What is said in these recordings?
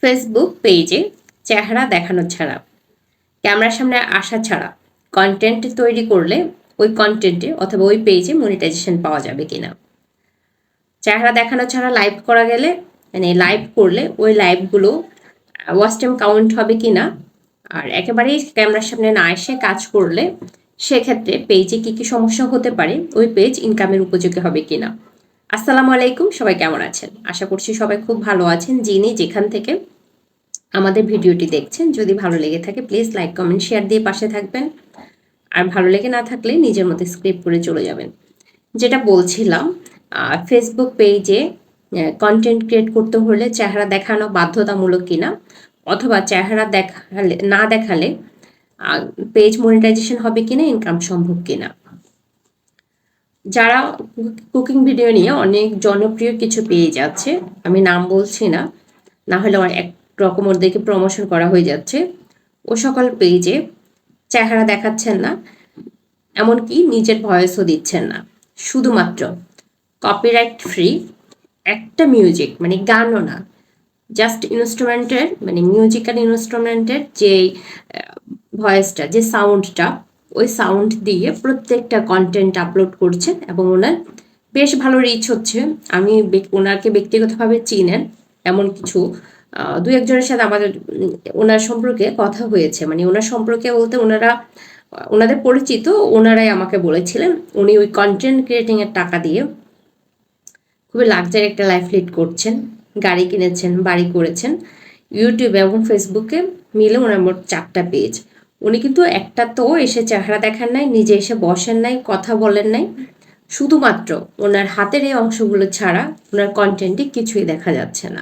Facebook পেজে চেহারা দেখানো ছাড়া, ক্যামেরার সামনে আসা ছাড়া কন্টেন্ট তৈরি করলে ওই কন্টেন্টে অথবা ওই পেজে মনিটাইজেশন পাওয়া যাবে কিনা। চেহারা দেখানো ছাড়া লাইভ করা গেলে মানে লাইভ করলে ওই লাইভগুলো ওয়াচ টাইম কাউন্ট হবে কিনা, আর একেবারেই ক্যামেরার সামনে না এসে কাজ করলে সেক্ষেত্রে পেজে কি কি সমস্যা হতে পারে, ওই পেজ ইনকামের উপযোগী হবে কিনা। আসসালামু আলাইকুম, সবাই কেমন আছেন? আশা করছি সবাই খুব ভালো আছেন। যিনি যেখান থেকে আমাদের ভিডিওটি দেখছেন, যদি ভালো লেগে থাকে প্লিজ লাইক কমেন্ট শেয়ার দিয়ে পাশে থাকবেন, আর ভালো লেগে না থাকলে নিজের মতো স্ক্রিপ্ট করে চলে যাবেন। যেটা বলছিলাম, ফেসবুক পেজে কন্টেন্ট ক্রিয়েট করতে হলে চেহারা দেখানো বাধ্যতামূলক কিনা, অথবা চেহারা না দেখালে পেজ মনিটাইজেশন হবে কিনা, ইনকাম সম্ভব কিনা। যারা কুকিং ভিডিও নিয়ে অনেক জনপ্রিয় কিছু পেজ আছে, আমি নাম বলছি না, না হলে এক রকম ওদেরকে প্রমোশন করা হয়ে যাচ্ছে, ও সকল পেজে চেহারা দেখাচ্ছেন না, এমনকি নিজের ভয়েসও দিচ্ছেন না। শুধুমাত্র কপিরাইট ফ্রি একটা মিউজিক, মানে গানও না, জাস্ট ইনস্ট্রুমেন্টের মানে মিউজিক্যাল ইনস্ট্রুমেন্টের যে ভয়েসটা, যে সাউন্ডটা, ওই সাউন্ড দিয়ে প্রত্যেকটা কন্টেন্ট আপলোড করছেন এবং ওনার বেশ ভালো রিচ হচ্ছে। আমি ওনাকে ব্যক্তিগতভাবে চিনেন এমন কিছু দু একজনের সাথে আমাদের ওনার সম্পর্কে কথা হয়েছে, মানে ওনার সম্পর্কে বলতে ওনাদের পরিচিত, ওনারাই আমাকে বলেছিলেন উনি ওই কন্টেন্ট ক্রিয়েটিং এর টাকা দিয়ে খুবই লাক্সারি একটা লাইফ লিড করছেন, গাড়ি কিনেছেন, বাড়ি করেছেন। ইউটিউবে এবং ফেসবুকে মিলে ওনার মোট 4টা পেজ। উনি কিন্তু একটা তো এসে চেহারা দেখান নাই, নিজে এসে বসেন নাই, কথা বলেন নাই। শুধুমাত্র ওনার হাতের এই অংশগুলো ছাড়া ওনার কন্টেন্টে কিছুই দেখা যাচ্ছে না।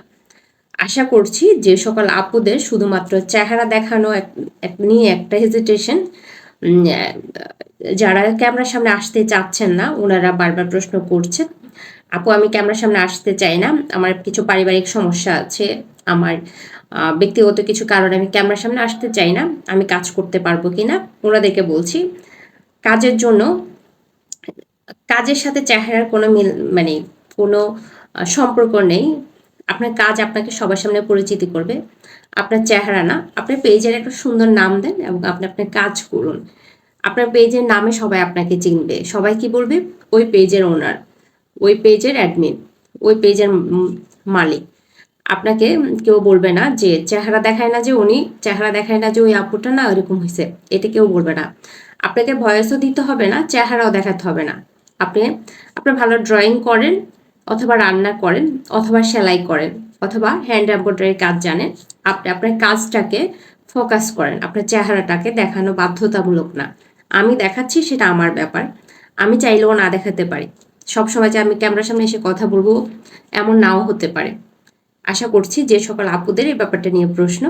আশা করছি যে সকল আপুদের শুধুমাত্র চেহারা দেখানো নিয়ে একটা হেজিটেশন, যারা ক্যামেরার সামনে আসতে চাচ্ছেন না, ওনারা বারবার প্রশ্ন করছেন, আপু আমি ক্যামেরার সামনে আসতে চাই না, আমার কিছু পারিবারিক সমস্যা আছে, আমার ব্যক্তিগত কিছু কারণে আমি ক্যামেরার সামনে আসতে চাই না, আমি কাজ করতে পারবো কিনা। ওনাদেরকে বলছি, কাজের জন্য কাজের সাথে চেহারার কোনো মানে কোনো সম্পর্ক নেই। আপনার কাজ আপনাকে সবার সামনে পরিচিতি করবে, আপনার চেহারা না। আপনার পেজের একটা সুন্দর নাম দেন এবং আপনি আপনার কাজ করুন। আপনার পেজের নামে সবাই আপনাকে চিনবে। সবাই কি বলবে? ওই পেজের ওনার, ওই পেজের অ্যাডমিন, ওই পেজের মালিক। আপনাকে কেউ বলবে না যে চেহারা দেখায় না, যে উনি চেহারা দেখায় না, যে ওই আপুটা না ওইরকম হয়েছে, এটা কেউ বলবে না। আপনাকে ভয়েসও দিতে হবে না, চেহারাও দেখাতে হবে না। আপনি আপনার ভালো ড্রয়িং করেন, অথবা রান্না করেন, অথবা সেলাই করেন, অথবা হ্যান্ড এমব্রয়ডারি কাজ জানেন, আপনি আপনার কাজটাকে ফোকাস করেন। আপনার চেহারাটাকে দেখানো বাধ্যতামূলক না। আমি দেখাচ্ছি, সেটা আমার ব্যাপার। আমি চাইলেও না দেখাতে পারি। সবসময় যে আমি ক্যামেরার সামনে এসে কথা বলবো এমন নাও হতে পারে। আশা করছি যে সকল আপুদের এই ব্যাপারটা নিয়ে প্রশ্ন,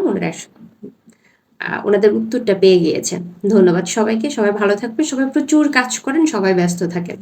ওনাদের উত্তরটা পেয়ে গিয়েছেন। ধন্যবাদ সবাইকে, সবাই ভালো থাকবেন, সবাই প্রচুর কাজ করেন, সবাই ব্যস্ত থাকেন।